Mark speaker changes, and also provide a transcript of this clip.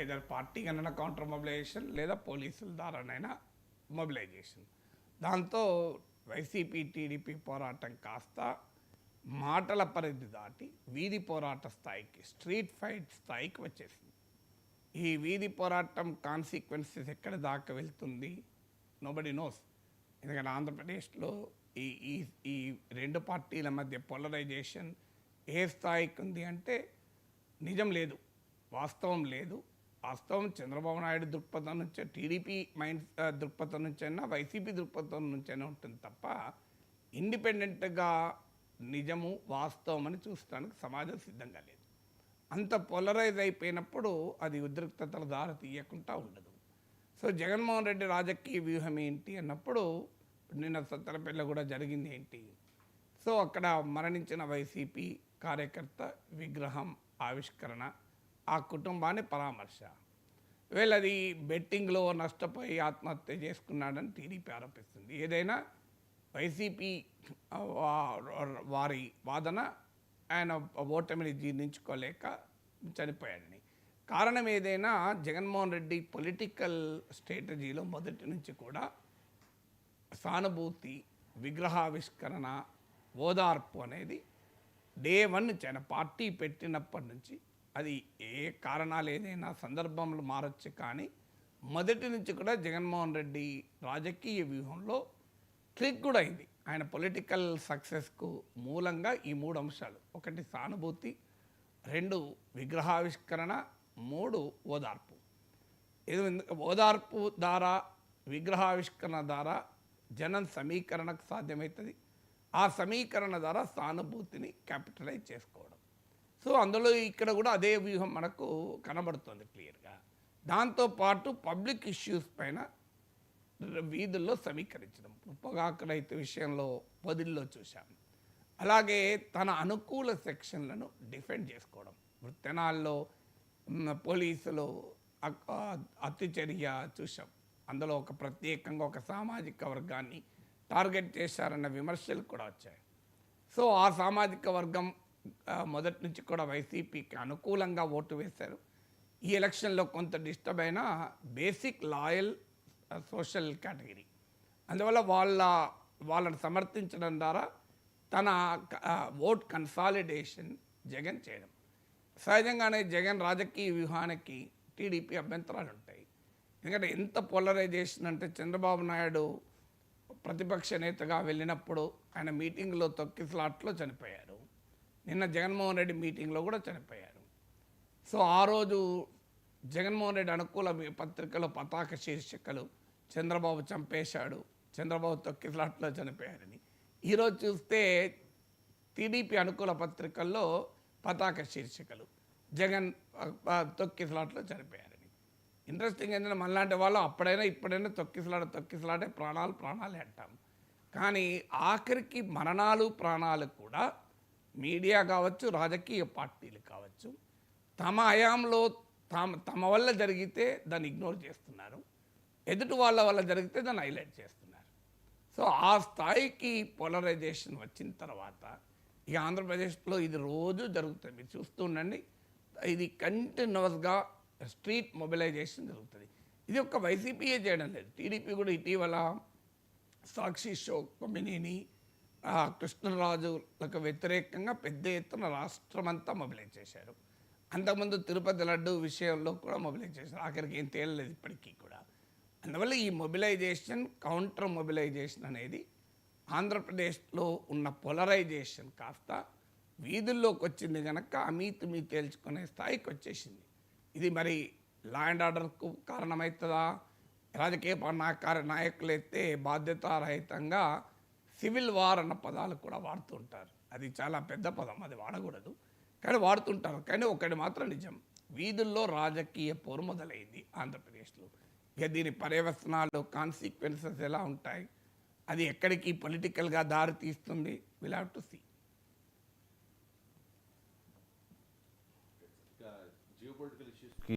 Speaker 1: ఏదైనా పార్టీ కన్నా counter mobilisation లేదా పోలీసుల ద్వారానైనా మొబిలైజేషన్. దాంతో వైసీపీ టీడీపీ పోరాటం కాస్త మాటల పరిధి దాటి వీధి పోరాట స్థాయికి, స్ట్రీట్ ఫైట్ స్థాయికి వచ్చేసింది. ఈ వీధి పోరాటం కాన్సిక్వెన్సెస్ ఎక్కడ దాకా వెళ్తుంది నోబడి నోస్. ఎందుకంటే ఆంధ్రప్రదేశ్లో ఈ ఈ ఈ రెండు పార్టీల మధ్య పోలరైజేషన్ ఏ స్థాయికి ఉంది అంటే నిజం లేదు, వాస్తవం లేదు. వాస్తవం చంద్రబాబు నాయుడు దృక్పథం నుంచే, టీడీపీ దృక్పథం నుంచైనా, వైసీపీ దృక్పథం నుంచైనా ఉంటుంది తప్ప ఇండిపెండెంట్గా నిజము వాస్తవం అని చూస్తానికి సమాజం సిద్ధంగా లేదు. అంత పోలరైజ్ అయిపోయినప్పుడు అది ఉద్రిక్తతల దారి తీయకుండా ఉండదు. సో జగన్మోహన్ రెడ్డి రాజకీయ వ్యూహం ఏంటి అన్నప్పుడు నిన్న సత్తెనపల్లిలో కూడా జరిగింది ఏంటి. సో అక్కడ మరణించిన వైసీపీ కార్యకర్త విగ్రహం ఆవిష్కరణ, ఆ కుటుంబాన్ని పరామర్శ. వీళ్ళది బెట్టింగ్లో నష్టపోయి ఆత్మహత్య చేసుకున్నాడని టీడీపీ ఆరోపిస్తుంది. ఏదైనా వైసీపీ వారి వాదన ఆయన ఓటమిని జీర్ణించుకోలేక చనిపోయాడని. కారణం ఏదైనా జగన్మోహన్ రెడ్డి పొలిటికల్ స్ట్రాటజీలో మొదటి నుంచి కూడా సానుభూతి, విగ్రహావిష్కరణ, ఓదార్పు అనేది డే 1 నుంచి ఆయన పార్టీ పెట్టినప్పటి నుంచి, అది ఏ కారణాలు ఏదైనా సందర్భంలో మారచ్చు, కానీ మొదటి నుంచి కూడా జగన్మోహన్ రెడ్డి రాజకీయ వ్యూహంలో క్లిక్ కూడా అయింది. ఆయన పొలిటికల్ సక్సెస్కు మూలంగా ఈ 3 అంశాలు: 1 సానుభూతి, 2 విగ్రహావిష్కరణ, 3 ఓదార్పు. ఇది ఓదార్పు ద్వారా, విగ్రహావిష్కరణ ద్వారా జనం సమీకరణకు సాధ్యమవుతుంది. ఆ సమీకరణ ద్వారా సానుభూతిని క్యాపిటలైజ్ చేసుకోవడం. సో అందులో ఇక్కడ కూడా అదే వ్యూహం మనకు కనబడుతుంది క్లియర్గా. దాంతోపాటు పబ్లిక్ ఇష్యూస్ పైన వీధుల్లో సమీకరించడం. పొగాకు రైతు విషయంలో పొదిల్లో చూశాం. అలాగే తన అనుకూల సెక్షన్లను డిఫెండ్ చేసుకోవడం. తెనాల్లో పోలీసులు అత్యుచర్య చూసాం. అందులో ఒక ప్రత్యేకంగా ఒక సామాజిక వర్గాన్ని టార్గెట్ చేశారన్న విమర్శలు కూడా వచ్చాయి. సో ఆ సామాజిక వర్గం మొదటి నుంచి కూడా వైసీపీకి అనుకూలంగా ఓటు వేశారు. ఈ ఎలక్షన్లో కొంత డిస్టర్బ్ అయినా బేసిక్ లాయల్ సోషల్ కేటగిరీ. అందువల్ల వాళ్ళని సమర్థించడం ద్వారా తన ఓట్ కన్సాలిడేషన్ జగన్ చేయడం. సహజంగానే జగన్ రాజకీయ వ్యూహానికి టీడీపీ అభ్యంతరాలు ఉంటాయి. ఎందుకంటే ఎంత పోలరైజేషన్ అంటే చంద్రబాబు నాయుడు ప్రతిపక్ష నేతగా వెళ్ళినప్పుడు ఆయన మీటింగ్లో తొక్కిసలాట్లో చనిపోయారు. నిన్న జగన్మోహన్ రెడ్డి మీటింగ్లో కూడా చనిపోయారు. సో ఆ రోజు జగన్మోహన్ రెడ్డి అనుకూల పత్రికలో పతాక శీర్షికలు చంద్రబాబు చంపేశాడు, చంద్రబాబు తొక్కిసలాట్లో చనిపోయారని. ఈరోజు చూస్తే టీడీపీ అనుకూల పత్రికల్లో పతాక శీర్షికలు జగన్ తొక్కిసలాట్లో చనిపోయారని. ఇంట్రెస్టింగ్ ఏంటంటే మనలాంటి వాళ్ళు అప్పుడైనా ఇప్పుడైనా తొక్కిసలాడే ప్రాణాలే అంటాం. కానీ ఆఖరికి మరణాలు ప్రాణాలు కూడా మీడియా కావచ్చు, రాజకీయ పార్టీలు కావచ్చు, తమ హయాంలో తమ వల్ల జరిగితే దాన్ని ఇగ్నోర్ చేస్తున్నారు, ఎదుటి వాళ్ళ వల్ల జరిగితే దాన్ని హైలైట్ చేస్తున్నారు. సో ఆ స్థాయికి పోలరైజేషన్ వచ్చిన తర్వాత ఈ ఆంధ్రప్రదేశ్లో ఇది రోజు జరుగుతుంది. మీరు చూస్తూ ఉండండి, ఇది కంటిన్యూస్గా స్ట్రీట్ మొబిలైజేషన్ జరుగుతుంది. ఇది ఒక్క వైసీపీయే చేయడం లేదు, టీడీపీ కూడా ఇటీవల సాక్షి షో కొమ్మినేని, కృష్ణరాజులకు వ్యతిరేకంగా పెద్ద ఎత్తున రాష్ట్రమంతా మొబిలైజ్ చేశారు. అంతకుముందు తిరుపతి లడ్డు విషయంలో కూడా మొబిలైజ్ చేశారు. ఆఖరికి ఏం తేలలేదు ఇప్పటికీ కూడా. అందువల్ల ఈ మొబిలైజేషన్, కౌంటర్ మొబిలైజేషన్ అనేది ఆంధ్రప్రదేశ్లో ఉన్న పోలరైజేషన్ కాస్త వీధుల్లోకి వచ్చింది కనుక అమీతుమీ తేల్చుకునే స్థాయికి వచ్చేసింది. ఇది మరి లా అండ్ ఆర్డర్కు కారణమవుతుందా? రాజకీయ నాయకులు అయితే బాధ్యతారహితంగా సివిల్ వార్ అన్న పదాలు కూడా వాడుతుంటారు. అది చాలా పెద్ద పదం, అది వాడకూడదు, కానీ వాడుతుంటారు. కానీ ఒకటి మాత్రం నిజం, వీధుల్లో రాజకీయ పోరు మొదలైంది ఆంధ్రప్రదేశ్లో. ఇక దీని పర్యవసనాలు, కాన్సిక్వెన్సెస్ ఎలా ఉంటాయి, అది ఎక్కడికి పొలిటికల్గా దారి తీస్తుంది, విల్ హ్యావ్ టు సీ.